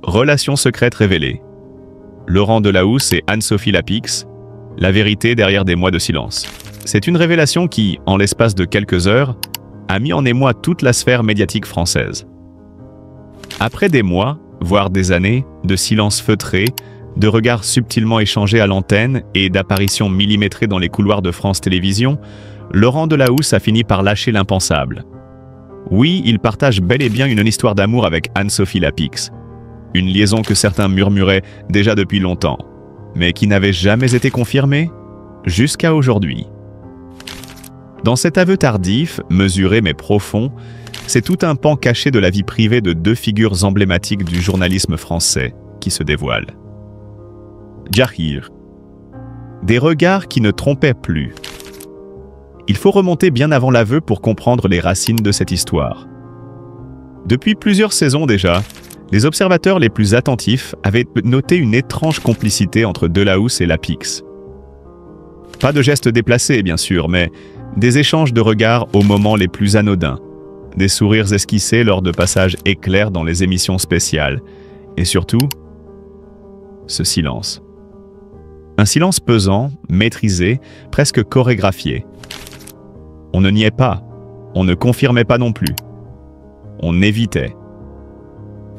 Relation secrète révélée. Laurent Delahousse et Anne-Sophie Lapix, la vérité derrière des mois de silence. C'est une révélation qui, en l'espace de quelques heures, a mis en émoi toute la sphère médiatique française. Après des mois, voire des années, de silence feutré, de regards subtilement échangés à l'antenne et d'apparitions millimétrées dans les couloirs de France Télévisions, Laurent Delahousse a fini par lâcher l'impensable. Oui, il partage bel et bien une histoire d'amour avec Anne-Sophie Lapix. Une liaison que certains murmuraient déjà depuis longtemps, mais qui n'avait jamais été confirmée jusqu'à aujourd'hui. Dans cet aveu tardif, mesuré mais profond, c'est tout un pan caché de la vie privée de deux figures emblématiques du journalisme français qui se dévoilent. Jahir. Des regards qui ne trompaient plus. Il faut remonter bien avant l'aveu pour comprendre les racines de cette histoire. Depuis plusieurs saisons déjà, les observateurs les plus attentifs avaient noté une étrange complicité entre Delahousse et Lapix. Pas de gestes déplacés, bien sûr, mais des échanges de regards aux moments les plus anodins, des sourires esquissés lors de passages éclairs dans les émissions spéciales, et surtout, ce silence. Un silence pesant, maîtrisé, presque chorégraphié. On ne niait pas, on ne confirmait pas non plus. On évitait.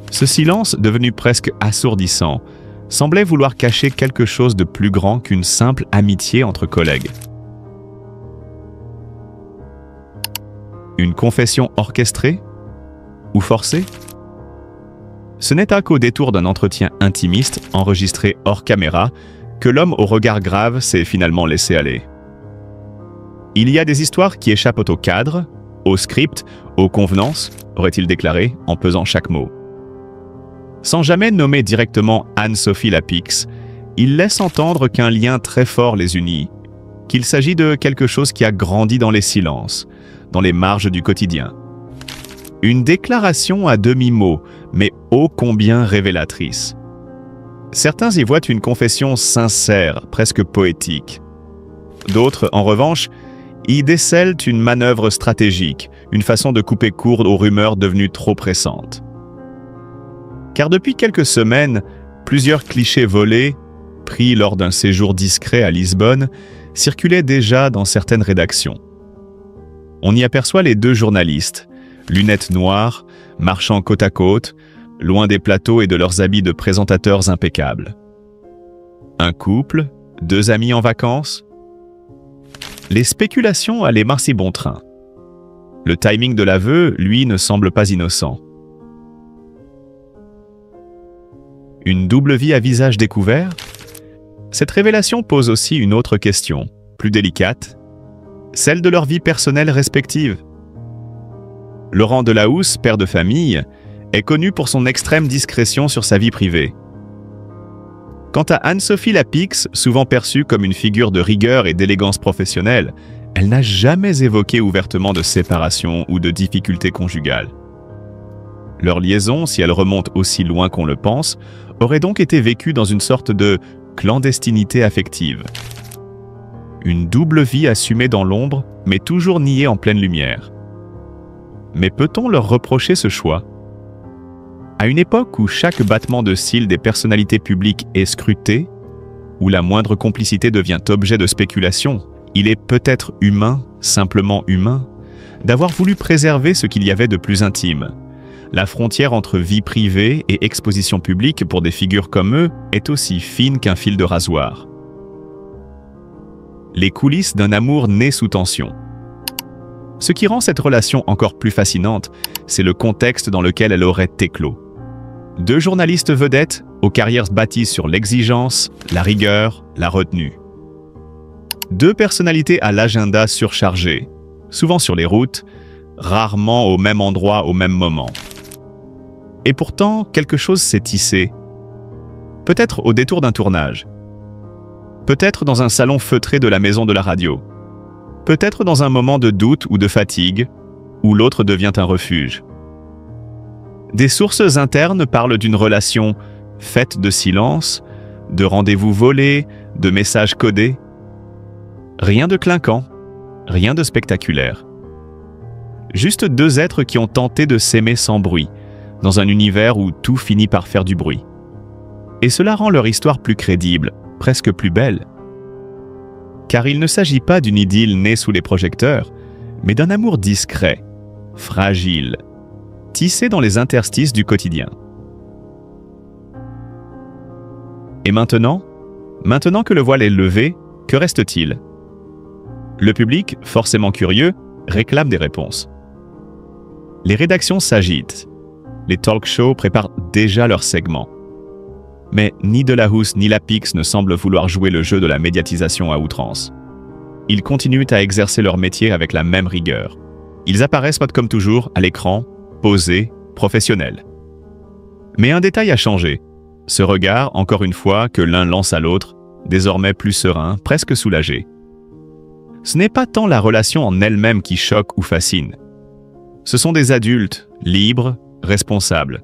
Ce silence, devenu presque assourdissant, semblait vouloir cacher quelque chose de plus grand qu'une simple amitié entre collègues. Une confession orchestrée ou forcée? Ce n'est qu'au détour d'un entretien intimiste enregistré hors caméra que l'homme au regard grave s'est finalement laissé aller. Il y a des histoires qui échappent au cadre, au script, aux convenances, aurait-il déclaré en pesant chaque mot. Sans jamais nommer directement Anne-Sophie Lapix, il laisse entendre qu'un lien très fort les unit, qu'il s'agit de quelque chose qui a grandi dans les silences, dans les marges du quotidien. Une déclaration à demi-mot, mais ô combien révélatrice. Certains y voient une confession sincère, presque poétique. D'autres, en revanche, y décèlent une manœuvre stratégique, une façon de couper court aux rumeurs devenues trop pressantes. Car depuis quelques semaines, plusieurs clichés volés, pris lors d'un séjour discret à Lisbonne, circulaient déjà dans certaines rédactions. On y aperçoit les deux journalistes, lunettes noires, marchant côte à côte, loin des plateaux et de leurs habits de présentateurs impeccables. Un couple, deux amis en vacances. Les spéculations allaient marcher bon train. Le timing de l'aveu, lui, ne semble pas innocent. Une double vie à visage découvert? Cette révélation pose aussi une autre question, plus délicate, celle de leur vie personnelle respective. Laurent Delahousse, père de famille, est connu pour son extrême discrétion sur sa vie privée. Quant à Anne-Sophie Lapix, souvent perçue comme une figure de rigueur et d'élégance professionnelle, elle n'a jamais évoqué ouvertement de séparation ou de difficultés conjugales. Leur liaison, si elle remonte aussi loin qu'on le pense, aurait donc été vécue dans une sorte de clandestinité affective. Une double vie assumée dans l'ombre, mais toujours niée en pleine lumière. Mais peut-on leur reprocher ce choix? À une époque où chaque battement de cils des personnalités publiques est scruté, où la moindre complicité devient objet de spéculation, il est peut-être humain, simplement humain, d'avoir voulu préserver ce qu'il y avait de plus intime. La frontière entre vie privée et exposition publique pour des figures comme eux est aussi fine qu'un fil de rasoir. Les coulisses d'un amour né sous tension. Ce qui rend cette relation encore plus fascinante, c'est le contexte dans lequel elle aurait éclos. Deux journalistes vedettes aux carrières bâties sur l'exigence, la rigueur, la retenue. Deux personnalités à l'agenda surchargé, souvent sur les routes, rarement au même endroit au même moment. Et pourtant, quelque chose s'est tissé. Peut-être au détour d'un tournage. Peut-être dans un salon feutré de la maison de la radio. Peut-être dans un moment de doute ou de fatigue, où l'autre devient un refuge. Des sources internes parlent d'une relation faite de silence, de rendez-vous volés, de messages codés. Rien de clinquant, rien de spectaculaire. Juste deux êtres qui ont tenté de s'aimer sans bruit, dans un univers où tout finit par faire du bruit. Et cela rend leur histoire plus crédible, presque plus belle. Car il ne s'agit pas d'une idylle née sous les projecteurs, mais d'un amour discret, fragile, tissé dans les interstices du quotidien. Et maintenant que le voile est levé, que reste-t-il? Le public, forcément curieux, réclame des réponses. Les rédactions s'agitent. Les talk-shows préparent déjà leurs segments. Mais ni Delahousse ni Lapix ne semblent vouloir jouer le jeu de la médiatisation à outrance. Ils continuent à exercer leur métier avec la même rigueur. Ils apparaissent comme toujours à l'écran, posés, professionnels. Mais un détail a changé. Ce regard, encore une fois, que l'un lance à l'autre, désormais plus serein, presque soulagé. Ce n'est pas tant la relation en elle-même qui choque ou fascine. Ce sont des adultes, libres, responsables.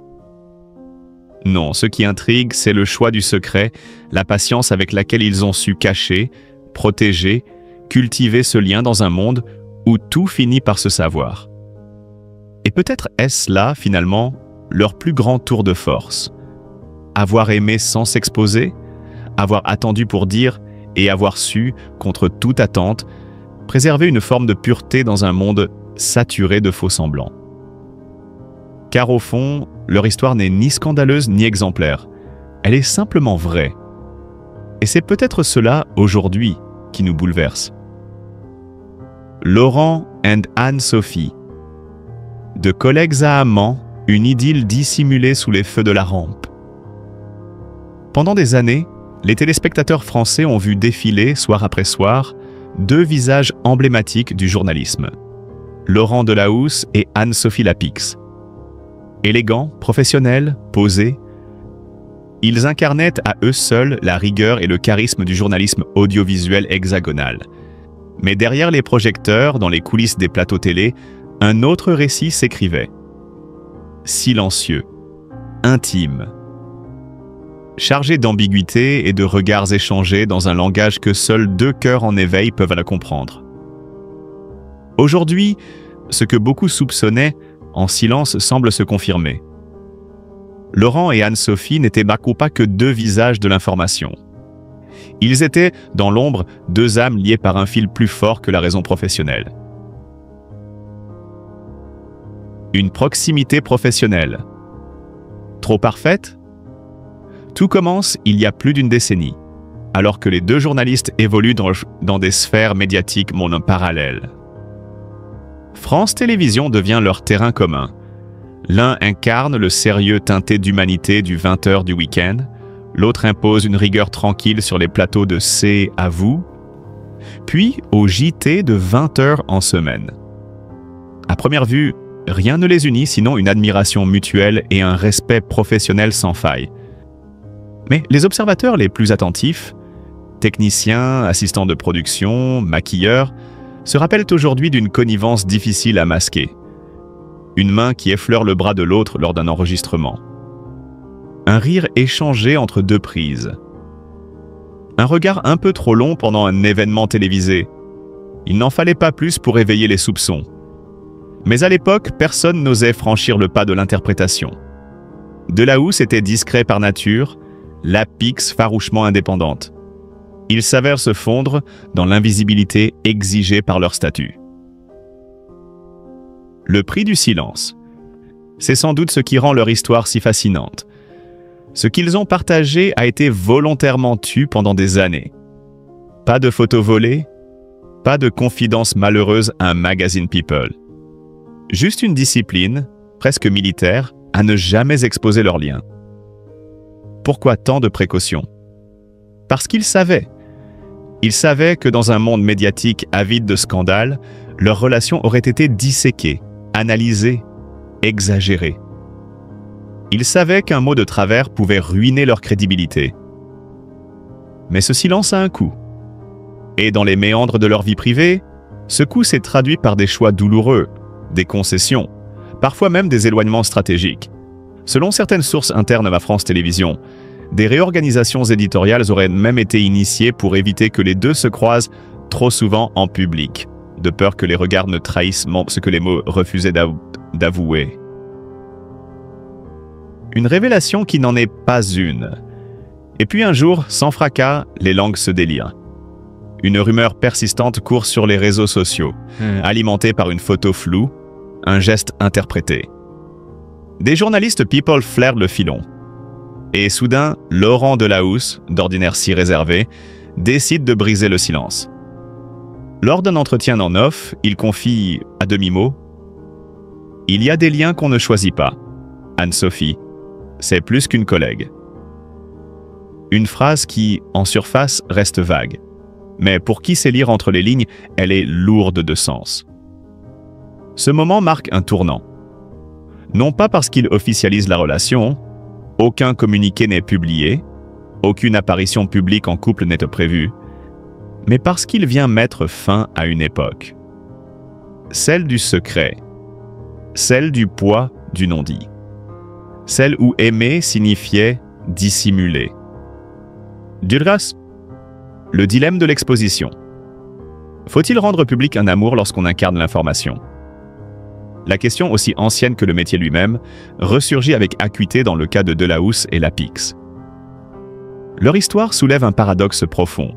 Non, ce qui intrigue, c'est le choix du secret, la patience avec laquelle ils ont su cacher, protéger, cultiver ce lien dans un monde où tout finit par se savoir. Et peut-être est-ce là, finalement, leur plus grand tour de force. Avoir aimé sans s'exposer, avoir attendu pour dire et avoir su, contre toute attente, préserver une forme de pureté dans un monde saturé de faux-semblants. Car au fond, leur histoire n'est ni scandaleuse ni exemplaire. Elle est simplement vraie. Et c'est peut-être cela, aujourd'hui, qui nous bouleverse. Laurent and Anne-Sophie. De collègues à amants, une idylle dissimulée sous les feux de la rampe. Pendant des années, les téléspectateurs français ont vu défiler, soir après soir, deux visages emblématiques du journalisme. Laurent Delahousse et Anne-Sophie Lapix. Élégants, professionnels, posés, ils incarnaient à eux seuls la rigueur et le charisme du journalisme audiovisuel hexagonal. Mais derrière les projecteurs, dans les coulisses des plateaux télé, un autre récit s'écrivait. Silencieux, intime, chargé d'ambiguïté et de regards échangés dans un langage que seuls deux cœurs en éveil peuvent la comprendre. Aujourd'hui, ce que beaucoup soupçonnaient, en silence, semble se confirmer. Laurent et Anne-Sophie n'étaient pas que deux visages de l'information. Ils étaient, dans l'ombre, deux âmes liées par un fil plus fort que la raison professionnelle. Une proximité professionnelle. Trop parfaite? Tout commence il y a plus d'une décennie, alors que les deux journalistes évoluent dans des sphères médiatiques parallèles. France Télévisions devient leur terrain commun. L'un incarne le sérieux teinté d'humanité du 20h du week-end, l'autre impose une rigueur tranquille sur les plateaux de C'est à vous, puis au JT de 20h en semaine. À première vue, rien ne les unit sinon une admiration mutuelle et un respect professionnel sans faille. Mais les observateurs les plus attentifs, techniciens, assistants de production, maquilleurs, se rappellent aujourd'hui d'une connivence difficile à masquer. Une main qui effleure le bras de l'autre lors d'un enregistrement. Un rire échangé entre deux prises. Un regard un peu trop long pendant un événement télévisé. Il n'en fallait pas plus pour éveiller les soupçons. Mais à l'époque, personne n'osait franchir le pas de l'interprétation. Delahousse était discret par nature, Lapix farouchement indépendante. Ils s'avèrent se fondre dans l'invisibilité exigée par leur statut. Le prix du silence. C'est sans doute ce qui rend leur histoire si fascinante. Ce qu'ils ont partagé a été volontairement tu pendant des années. Pas de photos volées, pas de confidences malheureuses à un magazine People. Juste une discipline, presque militaire, à ne jamais exposer leurs liens. Pourquoi tant de précautions? Parce qu'ils savaient. Ils savaient que dans un monde médiatique avide de scandales, leur relation aurait été disséquée, analysée, exagérée. Ils savaient qu'un mot de travers pouvait ruiner leur crédibilité. Mais ce silence a un coût. Et dans les méandres de leur vie privée, ce coût s'est traduit par des choix douloureux, des concessions, parfois même des éloignements stratégiques. Selon certaines sources internes à France Télévisions, des réorganisations éditoriales auraient même été initiées pour éviter que les deux se croisent trop souvent en public, de peur que les regards ne trahissent ce que les mots refusaient d'avouer. Une révélation qui n'en est pas une. Et puis un jour, sans fracas, les langues se délient. Une rumeur persistante court sur les réseaux sociaux, alimentée par une photo floue, un geste interprété. Des journalistes People flairent le filon. Et soudain, Laurent Delahousse, d'ordinaire si réservé, décide de briser le silence. Lors d'un entretien en off, il confie, à demi-mot, « Il y a des liens qu'on ne choisit pas. Anne-Sophie, c'est plus qu'une collègue. » Une phrase qui, en surface, reste vague. Mais pour qui sait lire entre les lignes, elle est lourde de sens. Ce moment marque un tournant. Non pas parce qu'il officialise la relation, aucun communiqué n'est publié, aucune apparition publique en couple n'est prévue, mais parce qu'il vient mettre fin à une époque. Celle du secret, celle du poids du non-dit, celle où aimer signifiait dissimuler. Dulras, le dilemme de l'exposition. Faut-il rendre public un amour lorsqu'on incarne l'information? La question, aussi ancienne que le métier lui-même, ressurgit avec acuité dans le cas de Delahousse et Lapix. Leur histoire soulève un paradoxe profond.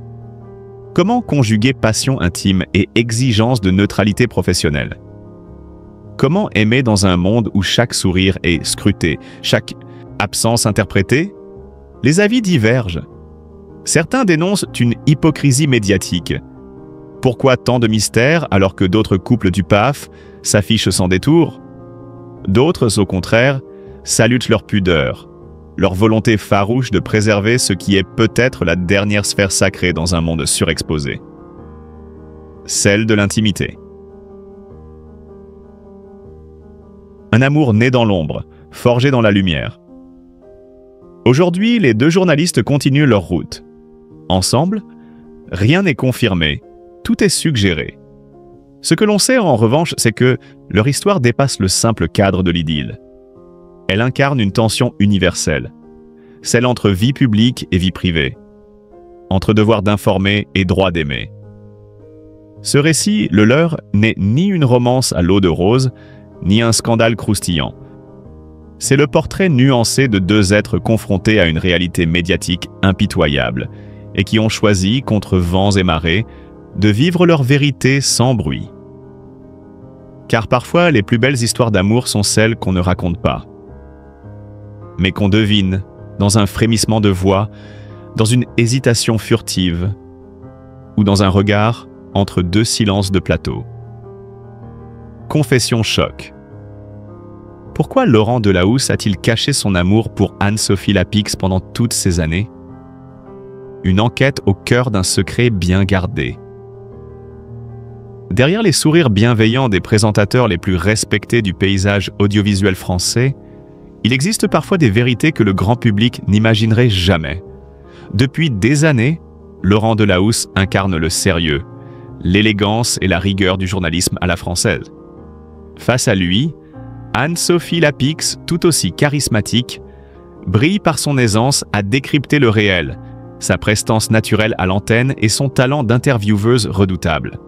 Comment conjuguer passion intime et exigence de neutralité professionnelle? Comment aimer dans un monde où chaque sourire est scruté, chaque absence interprétée? Les avis divergent. Certains dénoncent une hypocrisie médiatique. Pourquoi tant de mystères alors que d'autres couples du PAF s'affichent sans détour? D'autres, au contraire, salutent leur pudeur, leur volonté farouche de préserver ce qui est peut-être la dernière sphère sacrée dans un monde surexposé. Celle de l'intimité. Un amour né dans l'ombre, forgé dans la lumière. Aujourd'hui, les deux journalistes continuent leur route. Ensemble, rien n'est confirmé, tout est suggéré. Ce que l'on sait en revanche, c'est que leur histoire dépasse le simple cadre de l'idylle. Elle incarne une tension universelle, celle entre vie publique et vie privée, entre devoir d'informer et droit d'aimer. Ce récit, le leur, n'est ni une romance à l'eau de rose, ni un scandale croustillant. C'est le portrait nuancé de deux êtres confrontés à une réalité médiatique impitoyable et qui ont choisi, contre vents et marées, de vivre leur vérité sans bruit. Car parfois, les plus belles histoires d'amour sont celles qu'on ne raconte pas, mais qu'on devine dans un frémissement de voix, dans une hésitation furtive ou dans un regard entre deux silences de plateau. Confession choc. Pourquoi Laurent Delahousse a-t-il caché son amour pour Anne-Sophie Lapix pendant toutes ces années? Une enquête au cœur d'un secret bien gardé. Derrière les sourires bienveillants des présentateurs les plus respectés du paysage audiovisuel français, il existe parfois des vérités que le grand public n'imaginerait jamais. Depuis des années, Laurent Delahousse incarne le sérieux, l'élégance et la rigueur du journalisme à la française. Face à lui, Anne-Sophie Lapix, tout aussi charismatique, brille par son aisance à décrypter le réel, sa prestance naturelle à l'antenne et son talent d'intervieweuse redoutable.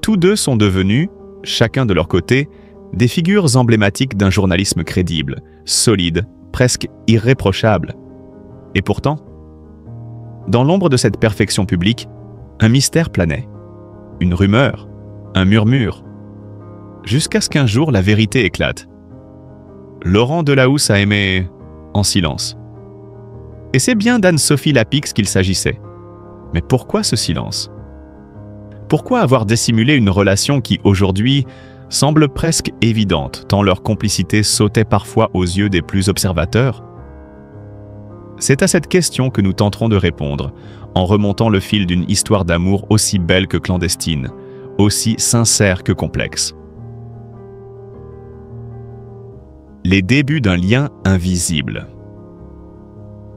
Tous deux sont devenus, chacun de leur côté, des figures emblématiques d'un journalisme crédible, solide, presque irréprochable. Et pourtant, dans l'ombre de cette perfection publique, un mystère planait, une rumeur, un murmure, jusqu'à ce qu'un jour la vérité éclate. Laurent Delahousse a aimé en silence. Et c'est bien d'Anne-Sophie Lapix qu'il s'agissait. Mais pourquoi ce silence? Pourquoi avoir dissimulé une relation qui, aujourd'hui, semble presque évidente, tant leur complicité sautait parfois aux yeux des plus observateurs? C'est à cette question que nous tenterons de répondre, en remontant le fil d'une histoire d'amour aussi belle que clandestine, aussi sincère que complexe. Les débuts d'un lien invisible.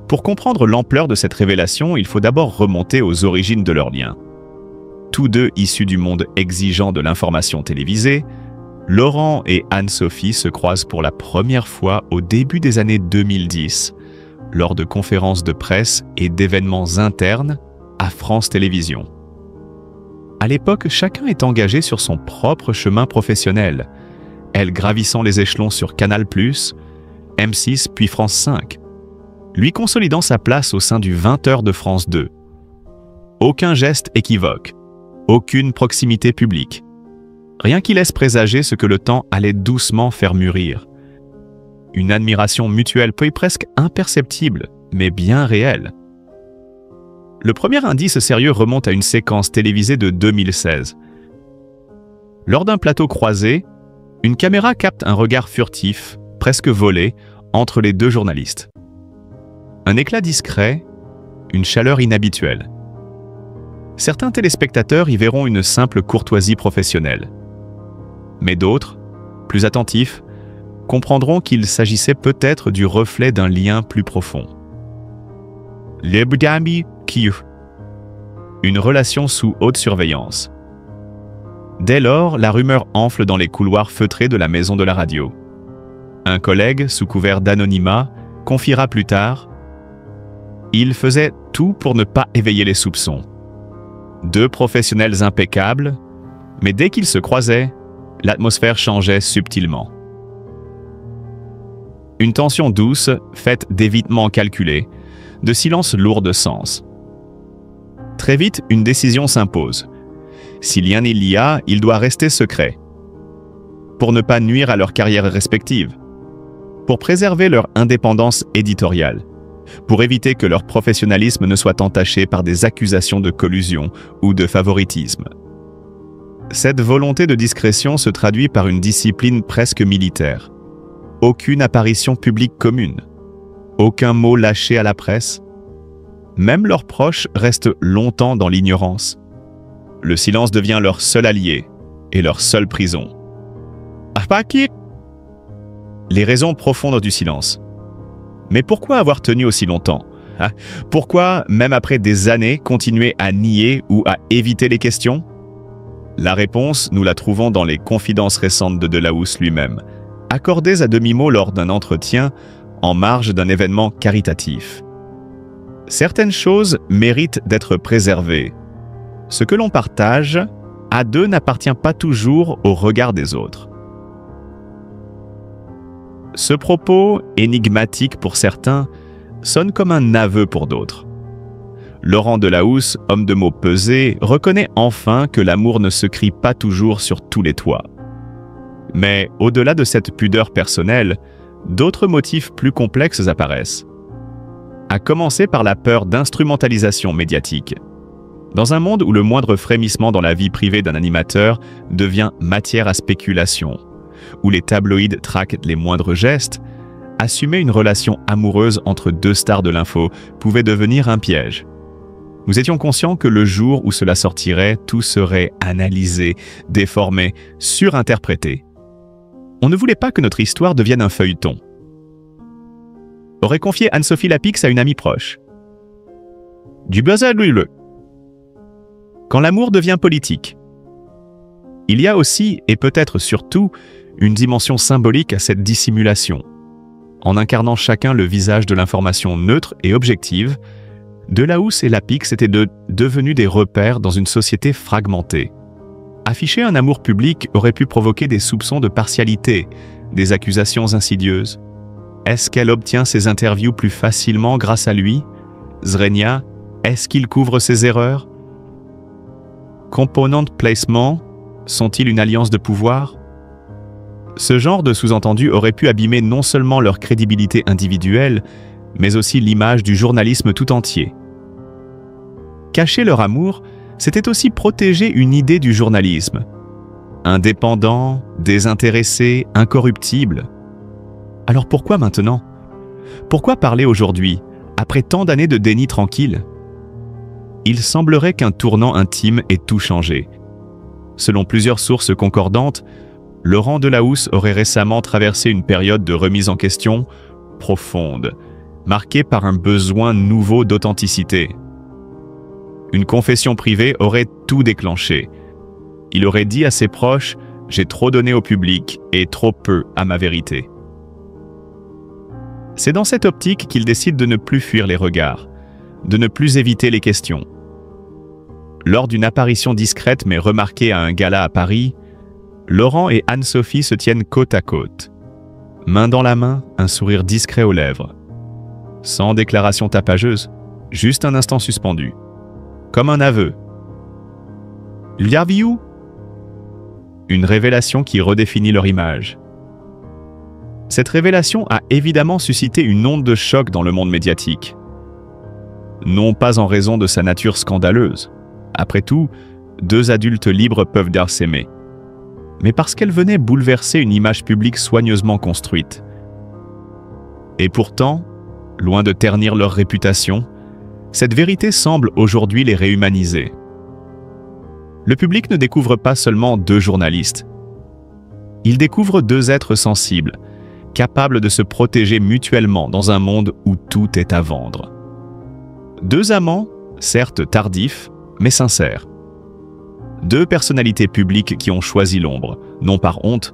Pour comprendre l'ampleur de cette révélation, il faut d'abord remonter aux origines de leur lien. Tous deux issus du monde exigeant de l'information télévisée, Laurent et Anne-Sophie se croisent pour la première fois au début des années 2010, lors de conférences de presse et d'événements internes à France Télévisions. À l'époque, chacun est engagé sur son propre chemin professionnel, elle gravissant les échelons sur Canal+, M6 puis France 5, lui consolidant sa place au sein du 20h de France 2. Aucun geste équivoque, aucune proximité publique. Rien qui laisse présager ce que le temps allait doucement faire mûrir. Une admiration mutuelle peu presque imperceptible, mais bien réelle. Le premier indice sérieux remonte à une séquence télévisée de 2016. Lors d'un plateau croisé, une caméra capte un regard furtif, presque volé, entre les deux journalistes. Un éclat discret, une chaleur inhabituelle. Certains téléspectateurs y verront une simple courtoisie professionnelle. Mais d'autres, plus attentifs, comprendront qu'il s'agissait peut-être du reflet d'un lien plus profond. Une relation sous haute surveillance. Dès lors, la rumeur enfle dans les couloirs feutrés de la maison de la radio. Un collègue, sous couvert d'anonymat, confiera plus tard « Il faisait tout pour ne pas éveiller les soupçons. Deux professionnels impeccables, mais dès qu'ils se croisaient, l'atmosphère changeait subtilement. » Une tension douce, faite d'évitements calculés, de silences lourds de sens. Très vite, une décision s'impose. Si lien il y a, il doit rester secret. Pour ne pas nuire à leur carrière respective. Pour préserver leur indépendance éditoriale. Pour éviter que leur professionnalisme ne soit entaché par des accusations de collusion ou de favoritisme. Cette volonté de discrétion se traduit par une discipline presque militaire. Aucune apparition publique commune. Aucun mot lâché à la presse. Même leurs proches restent longtemps dans l'ignorance. Le silence devient leur seul allié et leur seule prison. Les raisons profondes du silence. Mais pourquoi avoir tenu aussi longtemps? Pourquoi, même après des années, continuer à nier ou à éviter les questions? La réponse, nous la trouvons dans les confidences récentes de Delahousse lui-même, accordées à demi-mot lors d'un entretien en marge d'un événement caritatif. Certaines choses méritent d'être préservées. Ce que l'on partage, à deux, n'appartient pas toujours au regard des autres. Ce propos, énigmatique pour certains, sonne comme un aveu pour d'autres. Laurent Delahousse, homme de mots pesé, reconnaît enfin que l'amour ne se crie pas toujours sur tous les toits. Mais au-delà de cette pudeur personnelle, d'autres motifs plus complexes apparaissent. À commencer par la peur d'instrumentalisation médiatique. Dans un monde où le moindre frémissement dans la vie privée d'un animateur devient matière à spéculation, où les tabloïds traquent les moindres gestes, assumer une relation amoureuse entre deux stars de l'info pouvait devenir un piège. Nous étions conscients que le jour où cela sortirait, tout serait analysé, déformé, surinterprété. On ne voulait pas que notre histoire devienne un feuilleton. Aurait confié Anne-Sophie Lapix à une amie proche. Du buzz à l'huile. Quand l'amour devient politique. Il y a aussi, et peut-être surtout, une dimension symbolique à cette dissimulation. En incarnant chacun le visage de l'information neutre et objective, Delahousse et Lapix étaient devenus des repères dans une société fragmentée. Afficher un amour public aurait pu provoquer des soupçons de partialité, des accusations insidieuses. Est-ce qu'elle obtient ses interviews plus facilement grâce à lui? Zrenia, est-ce qu'il couvre ses erreurs? Component placement, sont-ils une alliance de pouvoir? Ce genre de sous-entendu aurait pu abîmer non seulement leur crédibilité individuelle, mais aussi l'image du journalisme tout entier. Cacher leur amour, c'était aussi protéger une idée du journalisme. Indépendant, désintéressé, incorruptible. Alors pourquoi maintenant? Pourquoi parler aujourd'hui, après tant d'années de déni tranquille? Il semblerait qu'un tournant intime ait tout changé. Selon plusieurs sources concordantes, Laurent Delahousse aurait récemment traversé une période de remise en question profonde, marquée par un besoin nouveau d'authenticité. Une confession privée aurait tout déclenché. Il aurait dit à ses proches « J'ai trop donné au public et trop peu à ma vérité ». C'est dans cette optique qu'il décide de ne plus fuir les regards, de ne plus éviter les questions. Lors d'une apparition discrète mais remarquée à un gala à Paris, Laurent et Anne-Sophie se tiennent côte à côte. Main dans la main, un sourire discret aux lèvres. Sans déclaration tapageuse, juste un instant suspendu. Comme un aveu. Love you? Une révélation qui redéfinit leur image. Cette révélation a évidemment suscité une onde de choc dans le monde médiatique. Non pas en raison de sa nature scandaleuse. Après tout, deux adultes libres peuvent d'ailleurs s'aimer. Mais parce qu'elle venait bouleverser une image publique soigneusement construite. Et pourtant, loin de ternir leur réputation, cette vérité semble aujourd'hui les réhumaniser. Le public ne découvre pas seulement deux journalistes. Il découvre deux êtres sensibles, capables de se protéger mutuellement dans un monde où tout est à vendre. Deux amants, certes tardifs, mais sincères. Deux personnalités publiques qui ont choisi l'ombre, non par honte,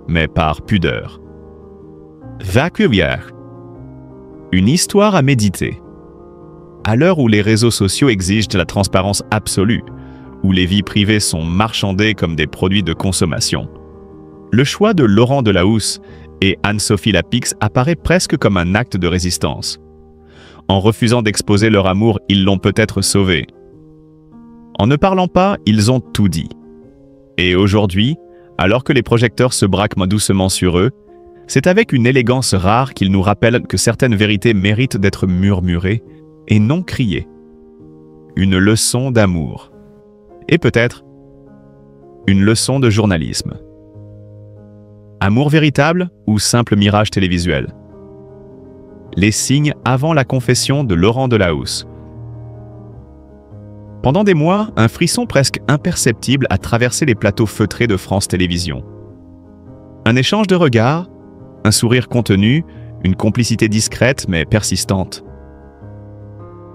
mais par pudeur. Vacuvière. Une histoire à méditer. À l'heure où les réseaux sociaux exigent de la transparence absolue, où les vies privées sont marchandées comme des produits de consommation, le choix de Laurent Delahousse et Anne-Sophie Lapix apparaît presque comme un acte de résistance. En refusant d'exposer leur amour, ils l'ont peut-être sauvé. En ne parlant pas, ils ont tout dit. Et aujourd'hui, alors que les projecteurs se braquent doucement sur eux, c'est avec une élégance rare qu'ils nous rappellent que certaines vérités méritent d'être murmurées et non criées. Une leçon d'amour. Et peut-être une leçon de journalisme. Amour véritable ou simple mirage télévisuel? Les signes avant la confession de Laurent Delahousse. Pendant des mois, un frisson presque imperceptible a traversé les plateaux feutrés de France Télévisions. Un échange de regards, un sourire contenu, une complicité discrète mais persistante.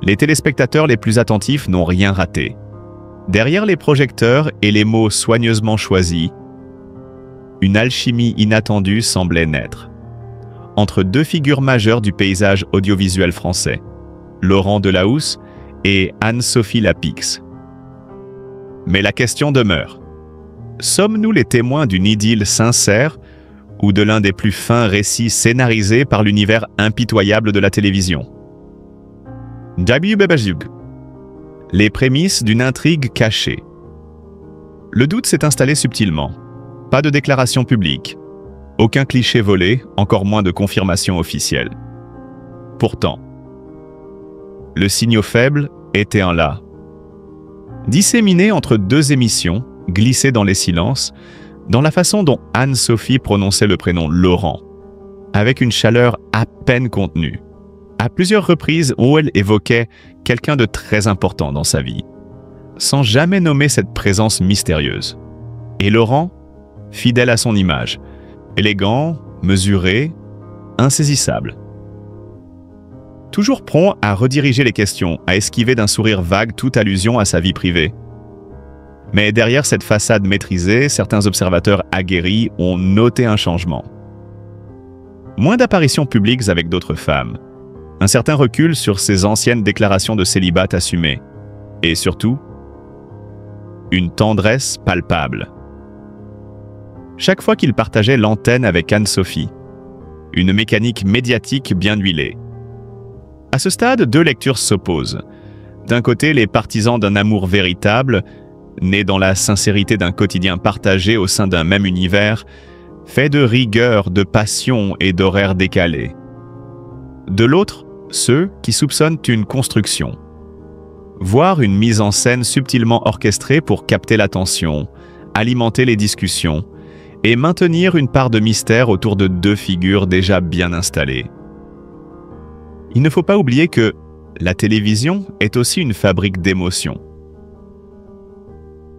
Les téléspectateurs les plus attentifs n'ont rien raté. Derrière les projecteurs et les mots soigneusement choisis, une alchimie inattendue semblait naître. Entre deux figures majeures du paysage audiovisuel français, Laurent Delahousse et Anne-Sophie Lapix. Mais la question demeure. Sommes-nous les témoins d'une idylle sincère ou de l'un des plus fins récits scénarisés par l'univers impitoyable de la télévision? Les prémices d'une intrigue cachée. Le doute s'est installé subtilement. Pas de déclaration publique. Aucun cliché volé, encore moins de confirmation officielle. Pourtant, le signal faible était un là. Disséminé entre deux émissions, glissé dans les silences, dans la façon dont Anne-Sophie prononçait le prénom Laurent, avec une chaleur à peine contenue. À plusieurs reprises où elle évoquait quelqu'un de très important dans sa vie, sans jamais nommer cette présence mystérieuse. Et Laurent, fidèle à son image, élégant, mesuré, insaisissable. Toujours prompt à rediriger les questions, à esquiver d'un sourire vague toute allusion à sa vie privée. Mais derrière cette façade maîtrisée, certains observateurs aguerris ont noté un changement. Moins d'apparitions publiques avec d'autres femmes, un certain recul sur ses anciennes déclarations de célibat assumées, et surtout, une tendresse palpable. Chaque fois qu'il partageait l'antenne avec Anne-Sophie, une mécanique médiatique bien huilée. À ce stade, deux lectures s'opposent. D'un côté, les partisans d'un amour véritable, né dans la sincérité d'un quotidien partagé au sein d'un même univers, fait de rigueur, de passion et d'horaires décalés. De l'autre, ceux qui soupçonnent une construction, voire une mise en scène subtilement orchestrée pour capter l'attention, alimenter les discussions et maintenir une part de mystère autour de deux figures déjà bien installées. Il ne faut pas oublier que la télévision est aussi une fabrique d'émotions.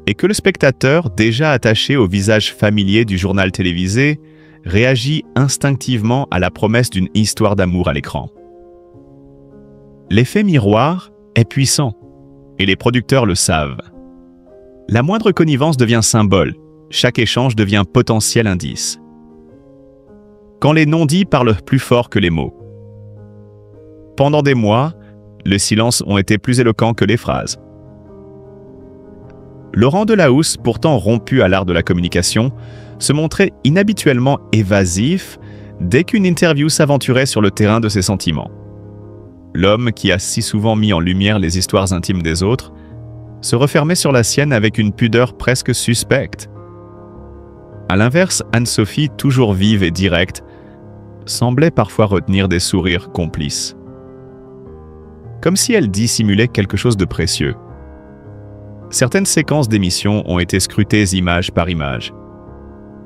Et que le spectateur, déjà attaché au visage familier du journal télévisé, réagit instinctivement à la promesse d'une histoire d'amour à l'écran. L'effet miroir est puissant, et les producteurs le savent. La moindre connivence devient symbole, chaque échange devient potentiel indice. Quand les non-dits parlent plus fort que les mots. Pendant des mois, les silences ont été plus éloquents que les phrases. Laurent Delahousse, pourtant rompu à l'art de la communication, se montrait inhabituellement évasif, dès qu'une interview s'aventurait sur le terrain de ses sentiments. L'homme qui a si souvent mis en lumière les histoires intimes des autres se refermait sur la sienne avec une pudeur presque suspecte. À l'inverse, Anne-Sophie, toujours vive et directe, semblait parfois retenir des sourires complices. Comme si elle dissimulait quelque chose de précieux. Certaines séquences d'émissions ont été scrutées image par image.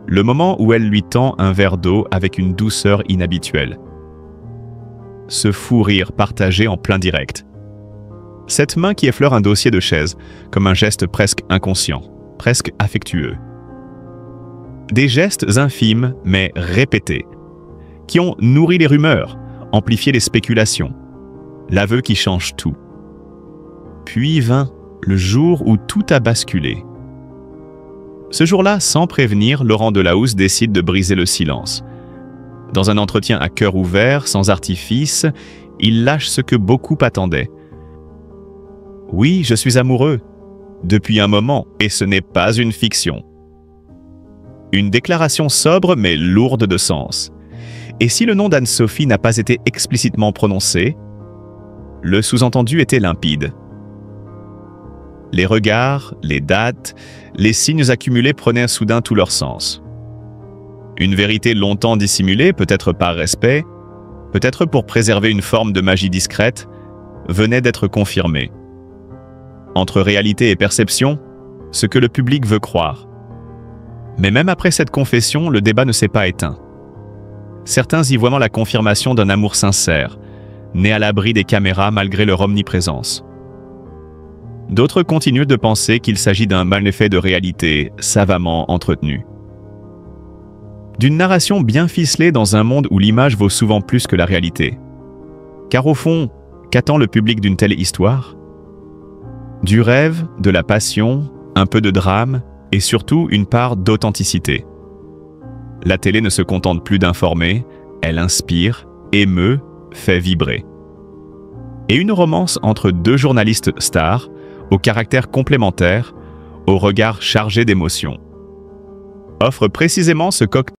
Le moment où elle lui tend un verre d'eau avec une douceur inhabituelle. Ce fou rire partagé en plein direct. Cette main qui effleure un dossier de chaise, comme un geste presque inconscient, presque affectueux. Des gestes infimes, mais répétés, qui ont nourri les rumeurs, amplifié les spéculations. L'aveu qui change tout. Puis vint le jour où tout a basculé. Ce jour-là, sans prévenir, Laurent Delahousse décide de briser le silence. Dans un entretien à cœur ouvert, sans artifice, il lâche ce que beaucoup attendaient. « Oui, je suis amoureux. Depuis un moment, et ce n'est pas une fiction. » Une déclaration sobre mais lourde de sens. Et si le nom d'Anne-Sophie n'a pas été explicitement prononcé, le sous-entendu était limpide. Les regards, les dates, les signes accumulés prenaient soudain tout leur sens. Une vérité longtemps dissimulée, peut-être par respect, peut-être pour préserver une forme de magie discrète, venait d'être confirmée. Entre réalité et perception, ce que le public veut croire. Mais même après cette confession, le débat ne s'est pas éteint. Certains y voient la confirmation d'un amour sincère, né à l'abri des caméras malgré leur omniprésence. D'autres continuent de penser qu'il s'agit d'un mal-effet de réalité savamment entretenu. D'une narration bien ficelée dans un monde où l'image vaut souvent plus que la réalité. Car au fond, qu'attend le public d'une telle histoire? Du rêve, de la passion, un peu de drame et surtout une part d'authenticité. La télé ne se contente plus d'informer, elle inspire, émeut, fait vibrer. Et une romance entre deux journalistes stars, au caractère complémentaire, au regard chargé d'émotions, offre précisément ce cocktail